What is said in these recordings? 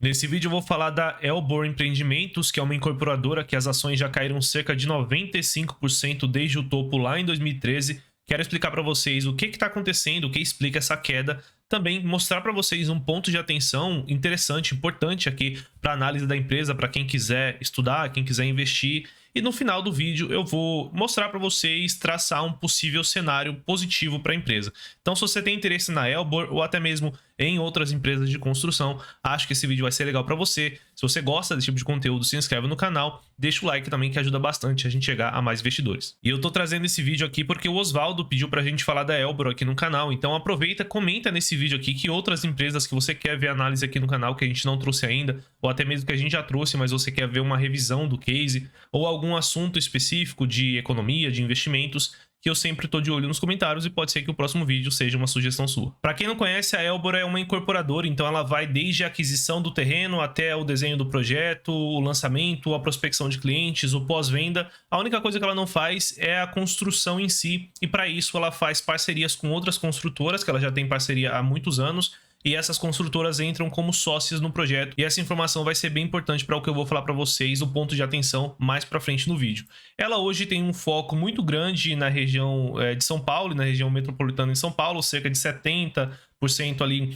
Nesse vídeo eu vou falar da Elbor Empreendimentos, que é uma incorporadora que as ações já caíram cerca de 95% desde o topo lá em 2013. Quero explicar para vocês o que está acontecendo, o que explica essa queda. Também mostrar para vocês um ponto de atenção interessante, importante aqui para análise da empresa, para quem quiser estudar, quem quiser investir. E no final do vídeo eu vou mostrar para vocês traçar um possível cenário positivo para a empresa. Então, se você tem interesse na Elbor ou até mesmo em outras empresas de construção, acho que esse vídeo vai ser legal para você. Se você gosta desse tipo de conteúdo, se inscreve no canal, deixa o like também que ajuda bastante a gente chegar a mais investidores. E eu tô trazendo esse vídeo aqui porque o Oswaldo pediu pra gente falar da Elbor aqui no canal, então aproveita, comenta nesse vídeo aqui que outras empresas que você quer ver análise aqui no canal que a gente não trouxe ainda, ou até mesmo que a gente já trouxe, mas você quer ver uma revisão do case, ou algum assunto específico de economia, de investimentos, que eu sempre tô de olho nos comentários e pode ser que o próximo vídeo seja uma sugestão sua. Para quem não conhece, a Elbor é uma incorporadora, então ela vai desde a aquisição do terreno até o desenho do projeto, o lançamento, a prospecção de clientes, o pós-venda. A única coisa que ela não faz é a construção em si, e para isso ela faz parcerias com outras construtoras, que ela já tem parceria há muitos anos, e essas construtoras entram como sócias no projeto. E essa informação vai ser bem importante para o que eu vou falar para vocês, o ponto de atenção mais para frente no vídeo. Ela hoje tem um foco muito grande na região de São Paulo, na região metropolitana de São Paulo, cerca de 70% ali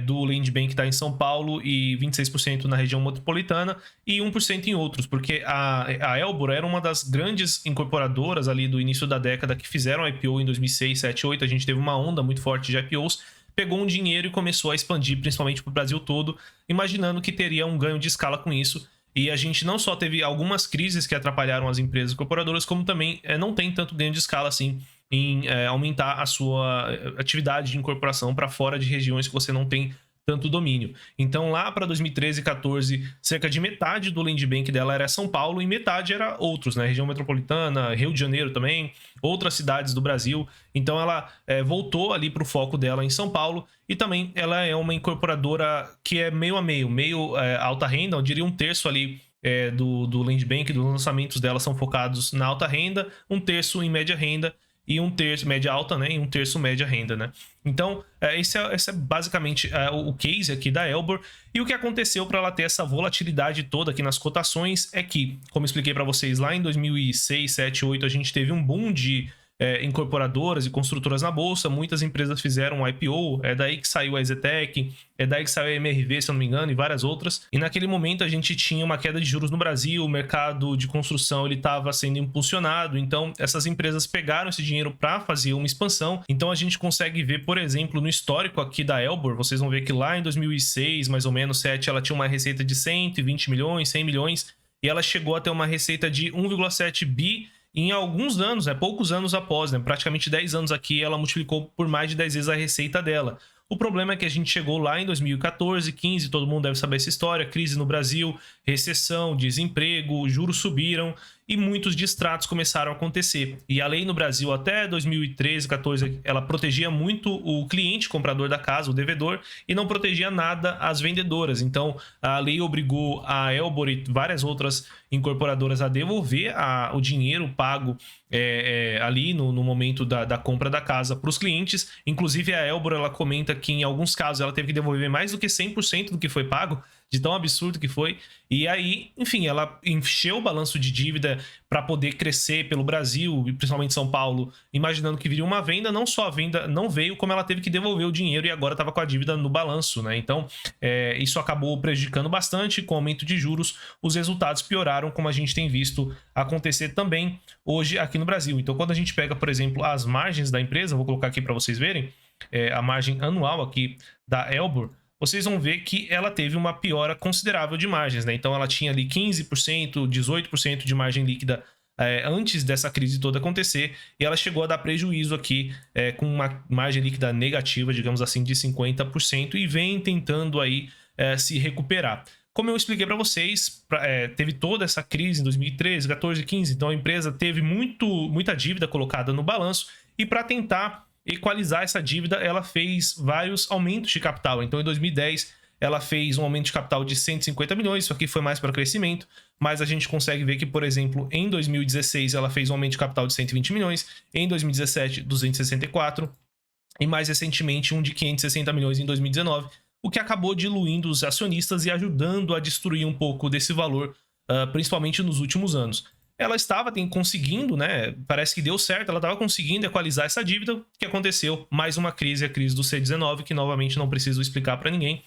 do land bank está em São Paulo e 26% na região metropolitana e 1% em outros, porque a Elbor era uma das grandes incorporadoras ali do início da década que fizeram IPO em 2006, 7, 8, a gente teve uma onda muito forte de IPOs, pegou um dinheiro e começou a expandir, principalmente para o Brasil todo, imaginando que teria um ganho de escala com isso. E a gente não só teve algumas crises que atrapalharam as empresas incorporadoras, como também não tem tanto ganho de escala assim em aumentar a sua atividade de incorporação para fora de regiões que você não tem tanto domínio. Então lá para 2013 e 2014, cerca de metade do land bank dela era São Paulo e metade era outros, né? Região metropolitana, Rio de Janeiro também, outras cidades do Brasil. Então ela voltou ali para o foco dela em São Paulo e também ela é uma incorporadora que é meio a meio, alta renda, eu diria um terço ali do land bank, dos lançamentos dela são focados na alta renda, um terço em média renda e um terço média alta, né? E um terço média renda, né? Então, esse é basicamente o case aqui da Elbor. E o que aconteceu para ela ter essa volatilidade toda aqui nas cotações é que, como expliquei para vocês, lá em 2006, 7, 8, a gente teve um boom de incorporadoras e construtoras na bolsa, muitas empresas fizeram um IPO, é daí que saiu a EZTEC, é daí que saiu a MRV, se eu não me engano, e várias outras. E naquele momento a gente tinha uma queda de juros no Brasil, o mercado de construção ele estava sendo impulsionado, então essas empresas pegaram esse dinheiro para fazer uma expansão. Então a gente consegue ver, por exemplo, no histórico aqui da Elbor, vocês vão ver que lá em 2006, mais ou menos, 7, ela tinha uma receita de 120 milhões, 100 milhões, e ela chegou a ter uma receita de 1,7 bi em alguns anos, poucos anos após, praticamente 10 anos aqui, ela multiplicou por mais de 10 vezes a receita dela. O problema é que a gente chegou lá em 2014, 15, todo mundo deve saber essa história, crise no Brasil, recessão, desemprego, juros subiram e muitos distratos começaram a acontecer. E a lei no Brasil até 2013, 14, ela protegia muito o cliente comprador da casa, o devedor, e não protegia nada as vendedoras. Então, a lei obrigou a Elbor e várias outras incorporadoras a devolver o dinheiro pago ali no momento da compra da casa para os clientes. Inclusive, a Elbor ela comenta que em alguns casos ela teve que devolver mais do que 100% do que foi pago, de tão absurdo que foi. E aí, enfim, ela encheu o balanço de dívida para poder crescer pelo Brasil, e principalmente São Paulo, imaginando que viria uma venda. Não só a venda não veio, como ela teve que devolver o dinheiro e agora estava com a dívida no balanço, né? Então, isso acabou prejudicando bastante. Com o aumento de juros, os resultados pioraram, como a gente tem visto acontecer também hoje aqui no Brasil. Então, quando a gente pega, por exemplo, as margens da empresa, vou colocar aqui para vocês verem, a margem anual aqui da Elbor, vocês vão ver que ela teve uma piora considerável de margens, né? Então ela tinha ali 15%, 18% de margem líquida antes dessa crise toda acontecer, e ela chegou a dar prejuízo aqui com uma margem líquida negativa, digamos assim, de 50%, e vem tentando aí se recuperar. Como eu expliquei para vocês, teve toda essa crise em 2013, 14, 15, então a empresa teve muita dívida colocada no balanço, e para tentar equalizar essa dívida, ela fez vários aumentos de capital. Então, em 2010, ela fez um aumento de capital de 150 milhões, isso aqui foi mais para crescimento, mas a gente consegue ver que, por exemplo, em 2016, ela fez um aumento de capital de 120 milhões, em 2017, 264, e mais recentemente, um de 560 milhões em 2019, o que acabou diluindo os acionistas e ajudando a destruir um pouco desse valor, principalmente nos últimos anos. Ela estava conseguindo, né? Parece que deu certo, ela estava conseguindo equalizar essa dívida. O que aconteceu? Mais uma crise, a crise do C19, que novamente não preciso explicar para ninguém.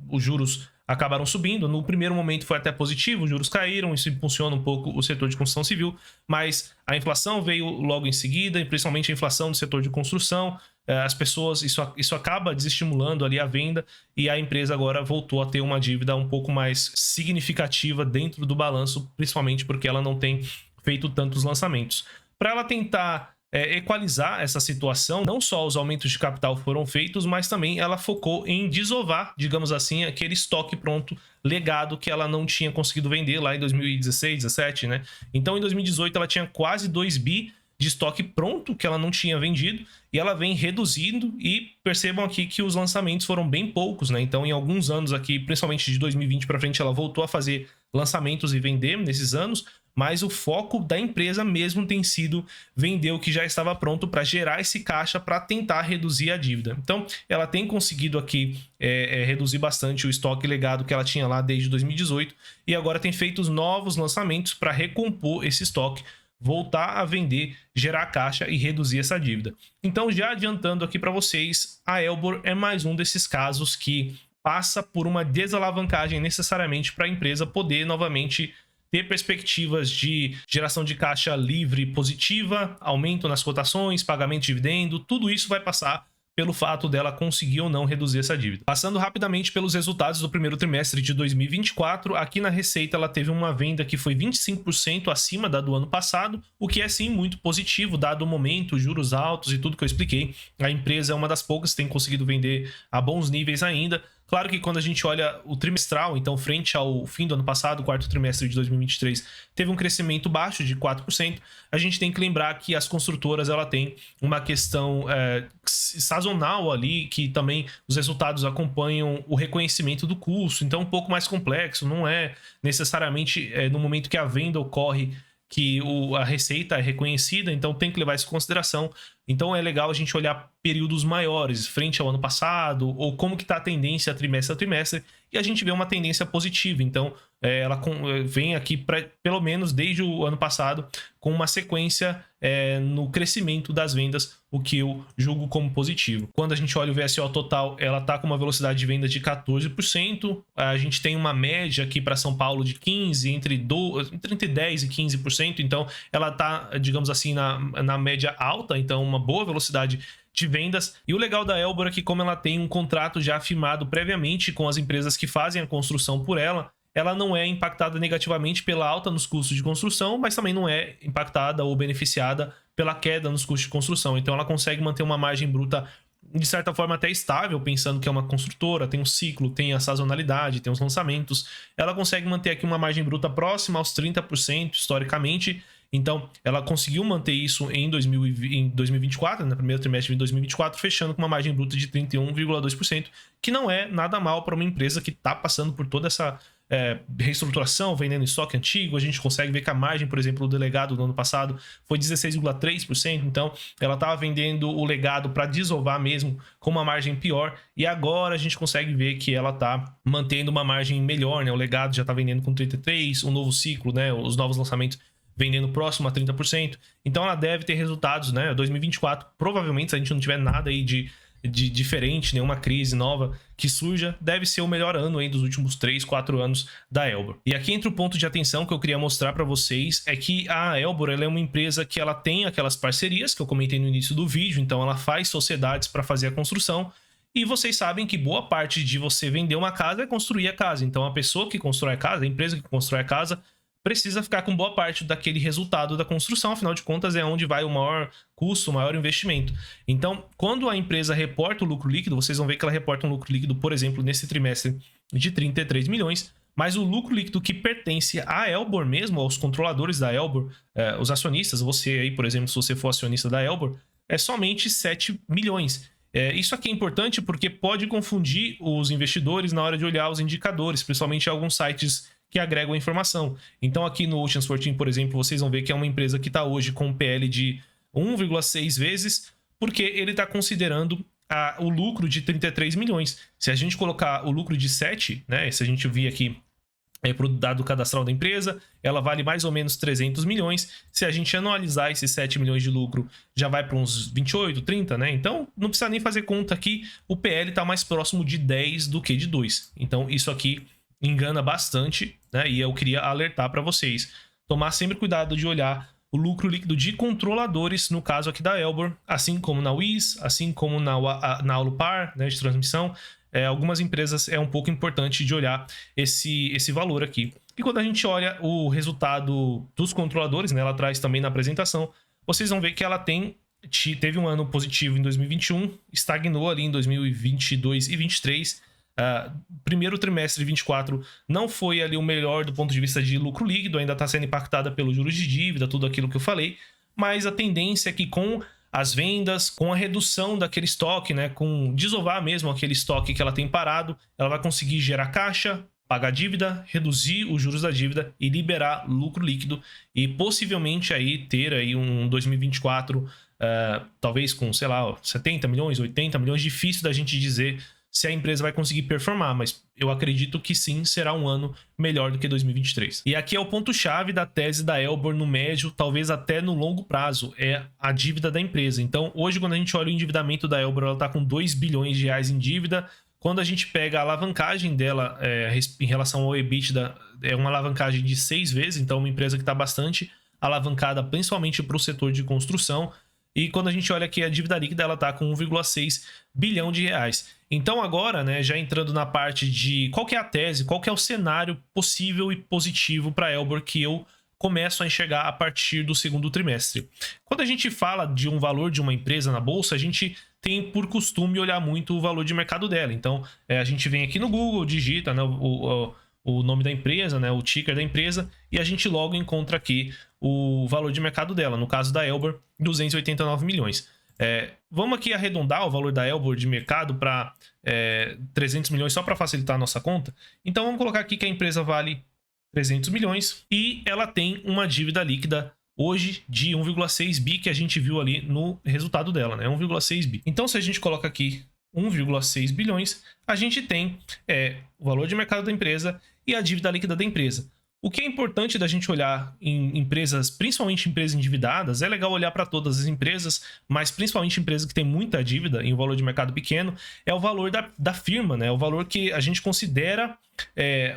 Os juros acabaram subindo. No primeiro momento foi até positivo, os juros caíram, isso impulsiona um pouco o setor de construção civil, mas a inflação veio logo em seguida, e principalmente a inflação do setor de construção. As pessoas, isso acaba desestimulando ali a venda, e a empresa agora voltou a ter uma dívida um pouco mais significativa dentro do balanço, principalmente porque ela não tem feito tantos lançamentos. Para ela tentar equalizar essa situação, não só os aumentos de capital foram feitos, mas também ela focou em desovar, digamos assim, aquele estoque pronto, legado, que ela não tinha conseguido vender lá em 2016, 2017, né? Então em 2018 ela tinha quase 2 bi de estoque pronto que ela não tinha vendido, e ela vem reduzindo, e percebam aqui que os lançamentos foram bem poucos, né? Então em alguns anos aqui, principalmente de 2020 para frente, ela voltou a fazer lançamentos e vender nesses anos, mas o foco da empresa mesmo tem sido vender o que já estava pronto para gerar esse caixa para tentar reduzir a dívida. Então ela tem conseguido aqui reduzir bastante o estoque legado que ela tinha lá desde 2018, e agora tem feito os novos lançamentos para recompor esse estoque, voltar a vender, gerar caixa e reduzir essa dívida. Então, já adiantando aqui para vocês, a Elbor é mais um desses casos que passa por uma desalavancagem necessariamente para a empresa poder novamente ter perspectivas de geração de caixa livre positiva, aumento nas cotações, pagamento de dividendo, tudo isso vai passar pelo fato dela conseguir ou não reduzir essa dívida. Passando rapidamente pelos resultados do primeiro trimestre de 2024, aqui na receita ela teve uma venda que foi 25% acima da do ano passado, o que é sim muito positivo, dado o momento, juros altos e tudo que eu expliquei. A empresa é uma das poucas que tem conseguido vender a bons níveis ainda. Claro que quando a gente olha o trimestral, então frente ao fim do ano passado, o quarto trimestre de 2023, teve um crescimento baixo de 4%. A gente tem que lembrar que as construtoras ela tem uma questão sazonal ali, que também os resultados acompanham o reconhecimento do custo, então é um pouco mais complexo, não é necessariamente no momento que a venda ocorre que a receita é reconhecida, então tem que levar isso em consideração. Então é legal a gente olhar períodos maiores, frente ao ano passado, ou como que está a tendência trimestre a trimestre, e a gente vê uma tendência positiva. Então ela vem aqui, pelo menos desde o ano passado, com uma sequência no crescimento das vendas, o que eu julgo como positivo. Quando a gente olha o VSO total, ela está com uma velocidade de venda de 14%, a gente tem uma média aqui para São Paulo de 15%, entre 10% e 15%, então ela está, digamos assim, na média alta, então uma boa velocidade de vendas. E o legal da Elbor é que, como ela tem um contrato já firmado previamente com as empresas que fazem a construção por ela não é impactada negativamente pela alta nos custos de construção, mas também não é impactada ou beneficiada pela queda nos custos de construção. Então ela consegue manter uma margem bruta de certa forma até estável, pensando que é uma construtora, tem um ciclo, tem a sazonalidade, tem os lançamentos. Ela consegue manter aqui uma margem bruta próxima aos 30% historicamente. Então, ela conseguiu manter isso em 2024, no primeiro trimestre de 2024, fechando com uma margem bruta de 31,2%, que não é nada mal para uma empresa que está passando por toda essa reestruturação, vendendo estoque antigo. A gente consegue ver que a margem, por exemplo, do legado do ano passado foi 16,3%, então ela estava vendendo o legado para desovar mesmo com uma margem pior, e agora a gente consegue ver que ela está mantendo uma margem melhor, né? O legado já está vendendo com 33%, o novo ciclo, né? Os novos lançamentos vendendo próximo a 30%, então ela deve ter resultados, né? 2024, provavelmente, se a gente não tiver nada aí de diferente, nenhuma crise nova que surja, deve ser o melhor ano aí dos últimos 3, 4 anos da Elbor. E aqui entra o ponto de atenção que eu queria mostrar para vocês, é que a Elbor ela é uma empresa que ela tem aquelas parcerias que eu comentei no início do vídeo, então ela faz sociedades para fazer a construção, e vocês sabem que boa parte de você vender uma casa é construir a casa. Então a pessoa que constrói a casa, a empresa que constrói a casa, precisa ficar com boa parte daquele resultado da construção, afinal de contas é onde vai o maior custo, o maior investimento. Então, quando a empresa reporta o lucro líquido, vocês vão ver que ela reporta um lucro líquido, por exemplo, nesse trimestre de 33 milhões, mas o lucro líquido que pertence à Elbor mesmo, aos controladores da Elbor, os acionistas, você aí, por exemplo, se você for acionista da Elbor, é somente 7 milhões. Isso aqui é importante porque pode confundir os investidores na hora de olhar os indicadores, principalmente alguns sites que agregam informação. Então aqui no Oceans 14, por exemplo, vocês vão ver que é uma empresa que está hoje com um PL de 1,6 vezes, porque ele está considerando o lucro de 33 milhões. Se a gente colocar o lucro de 7, né? Se a gente vir aqui para o dado cadastral da empresa, ela vale mais ou menos 300 milhões. Se a gente anualizar esses 7 milhões de lucro, já vai para uns 28, 30, né? Então, não precisa nem fazer conta aqui, o PL está mais próximo de 10 do que de 2. Então, isso aqui engana bastante, né? E eu queria alertar para vocês. Tomar sempre cuidado de olhar o lucro líquido de controladores, no caso aqui da Elbor, assim como na Wiz, assim como na Alupar, né, de transmissão. Algumas empresas é um pouco importante de olhar esse valor aqui. E quando a gente olha o resultado dos controladores, né, ela traz também na apresentação, vocês vão ver que ela teve um ano positivo em 2021, estagnou ali em 2022 e 2023. Primeiro trimestre de 24 não foi ali o melhor do ponto de vista de lucro líquido, ainda está sendo impactada pelos juros de dívida, tudo aquilo que eu falei, mas a tendência é que com as vendas, com a redução daquele estoque, né, com desovar mesmo aquele estoque que ela tem parado, ela vai conseguir gerar caixa, pagar dívida, reduzir os juros da dívida e liberar lucro líquido e possivelmente aí ter aí um 2024 talvez com, sei lá, 70 milhões, 80 milhões, difícil da gente dizer se a empresa vai conseguir performar, mas eu acredito que sim, será um ano melhor do que 2023. E aqui é o ponto-chave da tese da Elbor no médio, talvez até no longo prazo, é a dívida da empresa. Então, hoje, quando a gente olha o endividamento da Elbor, ela está com 2 bilhões de reais em dívida. Quando a gente pega a alavancagem dela em relação ao EBITDA, é uma alavancagem de 6 vezes, então uma empresa que está bastante alavancada, principalmente para o setor de construção. E quando a gente olha aqui a dívida líquida, ela está com 1,6 bilhão de reais. Então agora, né, já entrando na parte de qual que é a tese, qual que é o cenário possível e positivo para a Elbor que eu começo a enxergar a partir do segundo trimestre. Quando a gente fala de um valor de uma empresa na bolsa, a gente tem por costume olhar muito o valor de mercado dela. Então a gente vem aqui no Google, digita, né, o nome da empresa, né, o ticker da empresa, e a gente logo encontra aqui o valor de mercado dela. No caso da Elbor, 289 milhões. Vamos aqui arredondar o valor da Elbor de mercado para 300 milhões só para facilitar a nossa conta. Então vamos colocar aqui que a empresa vale 300 milhões e ela tem uma dívida líquida hoje de 1,6 bi que a gente viu ali no resultado dela, né? 1,6 bi. Então se a gente coloca aqui 1,6 bilhões, a gente tem o valor de mercado da empresa e a dívida líquida da empresa. O que é importante da gente olhar em empresas, principalmente empresas endividadas, é legal olhar para todas as empresas, mas principalmente empresas que têm muita dívida em um valor de mercado pequeno, é o valor da firma, né? O valor que a gente considera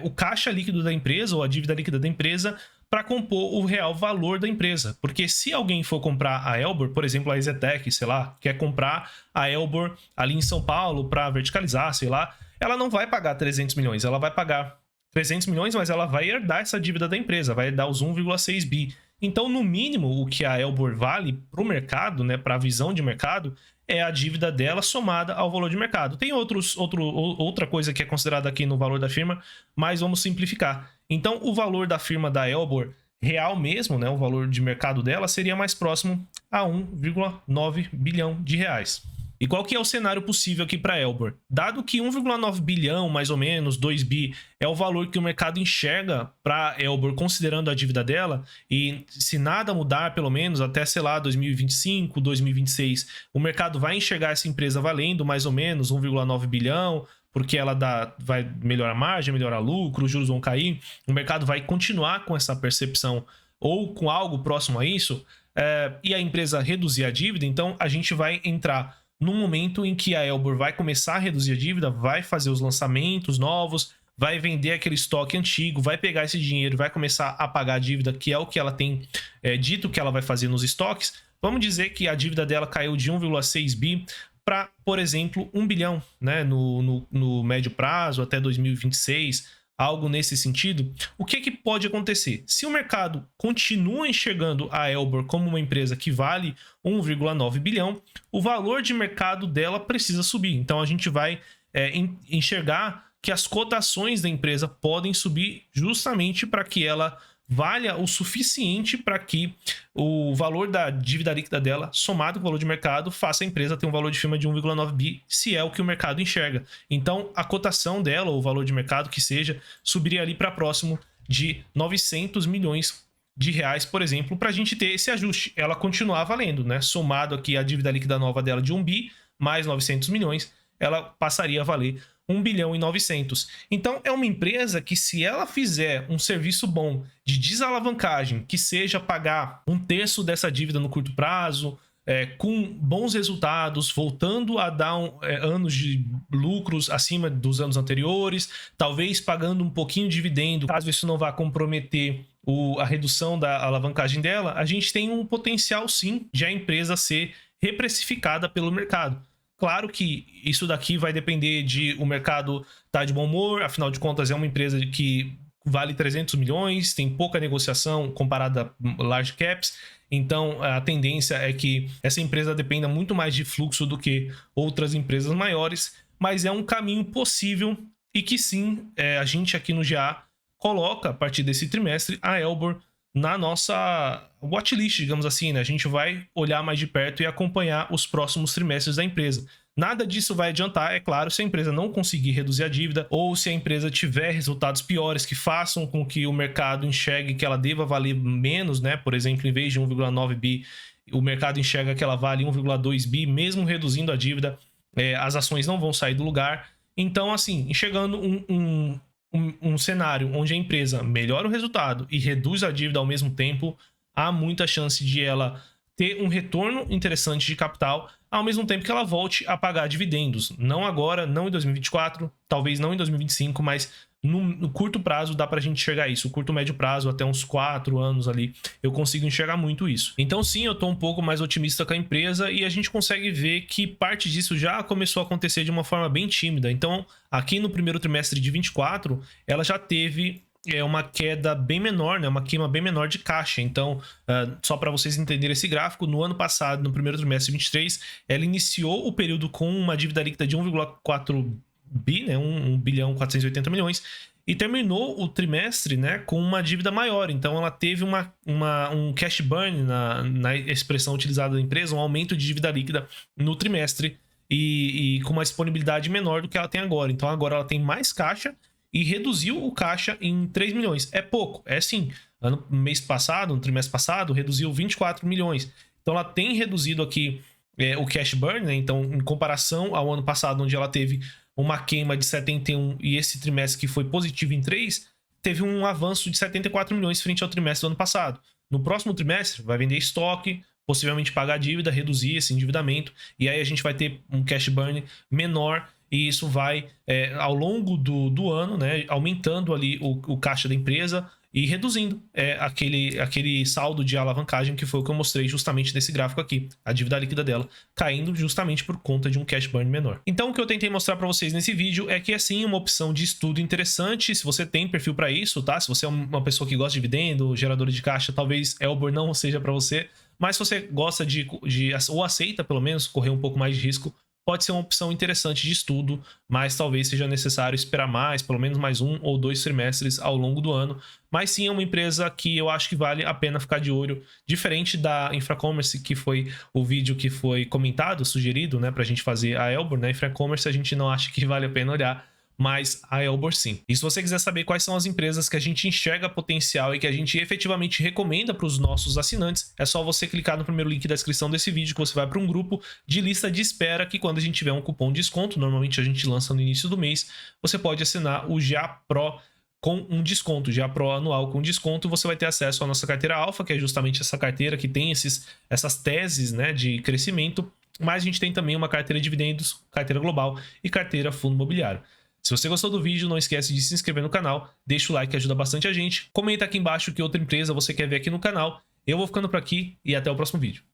o caixa líquido da empresa ou a dívida líquida da empresa para compor o real valor da empresa. Porque se alguém for comprar a Elbor, por exemplo, a EZTEC, sei lá, quer comprar a Elbor ali em São Paulo para verticalizar, sei lá, ela não vai pagar 300 milhões, ela vai pagar 300 milhões, mas ela vai herdar essa dívida da empresa, vai herdar os 1,6 bi. Então, no mínimo, o que a Elbor vale para o mercado, né, para a visão de mercado, é a dívida dela somada ao valor de mercado. Tem outra coisa que é considerada aqui no valor da firma, mas vamos simplificar. Então, o valor da firma da Elbor real mesmo, né, o valor de mercado dela, seria mais próximo a 1,9 bilhão de reais. E qual que é o cenário possível aqui para a Elbor? Dado que 1,9 bilhão, mais ou menos, 2 bi, é o valor que o mercado enxerga para a Elbor, considerando a dívida dela, e se nada mudar, pelo menos, até, sei lá, 2025, 2026, o mercado vai enxergar essa empresa valendo mais ou menos 1,9 bilhão, porque ela vai melhorar a margem, melhorar lucro, os juros vão cair, o mercado vai continuar com essa percepção ou com algo próximo a isso, e a empresa reduzir a dívida, então a gente vai entrar no momento em que a Elbor vai começar a reduzir a dívida, vai fazer os lançamentos novos, vai vender aquele estoque antigo, vai pegar esse dinheiro, vai começar a pagar a dívida, que é o que ela tem dito que ela vai fazer nos estoques. Vamos dizer que a dívida dela caiu de 1,6 bi para, por exemplo, 1 bilhão, né, no médio prazo, até 2026, algo nesse sentido. O que pode acontecer? Se o mercado continua enxergando a Elbor como uma empresa que vale 1,9 bilhão, o valor de mercado dela precisa subir. Então a gente vai enxergar que as cotações da empresa podem subir justamente para que ela valha o suficiente para que o valor da dívida líquida dela, somado com o valor de mercado, faça a empresa ter um valor de firma de 1,9 bi, se é o que o mercado enxerga. Então, a cotação dela, ou o valor de mercado que seja, subiria ali para próximo de 900 milhões de reais, por exemplo, para a gente ter esse ajuste. Ela continuar valendo, né? Somado aqui a dívida líquida nova dela de 1 bi, mais 900 milhões, ela passaria a valer 1 bilhão e 900. Então é uma empresa que, se ela fizer um serviço bom de desalavancagem, que seja pagar 1/3 dessa dívida no curto prazo, com bons resultados, voltando a dar anos de lucros acima dos anos anteriores, talvez pagando um pouquinho de dividendo, caso isso não vá comprometer a redução da alavancagem dela, a gente tem um potencial sim de a empresa ser reprecificada pelo mercado. Claro que isso daqui vai depender de o mercado estar de bom humor, afinal de contas é uma empresa que vale 300 milhões, tem pouca negociação comparada a large caps, então a tendência é que essa empresa dependa muito mais de fluxo do que outras empresas maiores, mas é um caminho possível e que sim, a gente aqui no GA coloca a partir desse trimestre a Elbor na nossa watchlist, digamos assim, né? A gente vai olhar mais de perto e acompanhar os próximos trimestres da empresa. Nada disso vai adiantar, é claro, se a empresa não conseguir reduzir a dívida ou se a empresa tiver resultados piores que façam com que o mercado enxergue que ela deva valer menos, né? Por exemplo, em vez de 1,9 bi, o mercado enxerga que ela vale 1,2 bi, mesmo reduzindo a dívida, as ações não vão sair do lugar. Então, assim, enxergando um cenário onde a empresa melhora o resultado e reduz a dívida ao mesmo tempo, há muita chance de ela ter um retorno interessante de capital, ao mesmo tempo que ela volte a pagar dividendos. Não agora, não em 2024, talvez não em 2025, mas no curto prazo dá pra gente enxergar isso. O curto médio prazo, até uns 4 anos ali, eu consigo enxergar muito isso. Então sim, eu tô um pouco mais otimista com a empresa e a gente consegue ver que parte disso já começou a acontecer de uma forma bem tímida. Então, aqui no primeiro trimestre de 24, ela já teve uma queda bem menor, né? Uma queima bem menor de caixa. Então, só para vocês entenderem esse gráfico, no ano passado, no primeiro trimestre de 23, ela iniciou o período com uma dívida líquida de 1,4 bi, né? 1 bilhão 480 milhões, e terminou o trimestre, né, com uma dívida maior. Então ela teve um cash burn na expressão utilizada da empresa, um aumento de dívida líquida no trimestre e com uma disponibilidade menor do que ela tem agora. Então agora ela tem mais caixa e reduziu o caixa em 3 milhões. É pouco, é sim. No trimestre passado, reduziu 24 milhões. Então ela tem reduzido aqui o cash burn, né? Então, em comparação ao ano passado, onde ela teve uma queima de 71 e esse trimestre que foi positivo em 3, teve um avanço de 74 milhões frente ao trimestre do ano passado. No próximo trimestre, vai vender estoque, possivelmente pagar a dívida, reduzir esse endividamento, e aí a gente vai ter um cash burn menor, e isso vai, ao longo do ano, né, aumentando ali o caixa da empresa e reduzindo aquele saldo de alavancagem, que foi o que eu mostrei justamente nesse gráfico aqui, a dívida líquida dela caindo justamente por conta de um cash burn menor. Então o que eu tentei mostrar para vocês nesse vídeo é que é sim uma opção de estudo interessante, se você tem perfil para isso, tá? Se você é uma pessoa que gosta de dividendo, geradora de caixa, talvez Elbor não seja para você, mas se você gosta ou aceita pelo menos correr um pouco mais de risco, pode ser uma opção interessante de estudo, mas talvez seja necessário esperar mais, pelo menos mais 1 ou 2 trimestres ao longo do ano. Mas sim, é uma empresa que eu acho que vale a pena ficar de olho, diferente da Infracommerce, que foi o vídeo que foi comentado, sugerido, né, pra gente fazer a Elbor, né? Infracommerce a gente não acha que vale a pena olhar, mas a Elbor sim. E se você quiser saber quais são as empresas que a gente enxerga potencial e que a gente efetivamente recomenda para os nossos assinantes, é só você clicar no primeiro link da descrição desse vídeo que você vai para um grupo de lista de espera que quando a gente tiver um cupom de desconto, normalmente a gente lança no início do mês, você pode assinar o GA Pro com um desconto, GA Pro anual com desconto, você vai ter acesso à nossa carteira Alpha, que é justamente essa carteira que tem essas teses, né, de crescimento, mas a gente tem também uma carteira de dividendos, carteira global e carteira fundo imobiliário. Se você gostou do vídeo, não esquece de se inscrever no canal, deixa o like que ajuda bastante a gente, comenta aqui embaixo que outra empresa você quer ver aqui no canal. Eu vou ficando por aqui e até o próximo vídeo.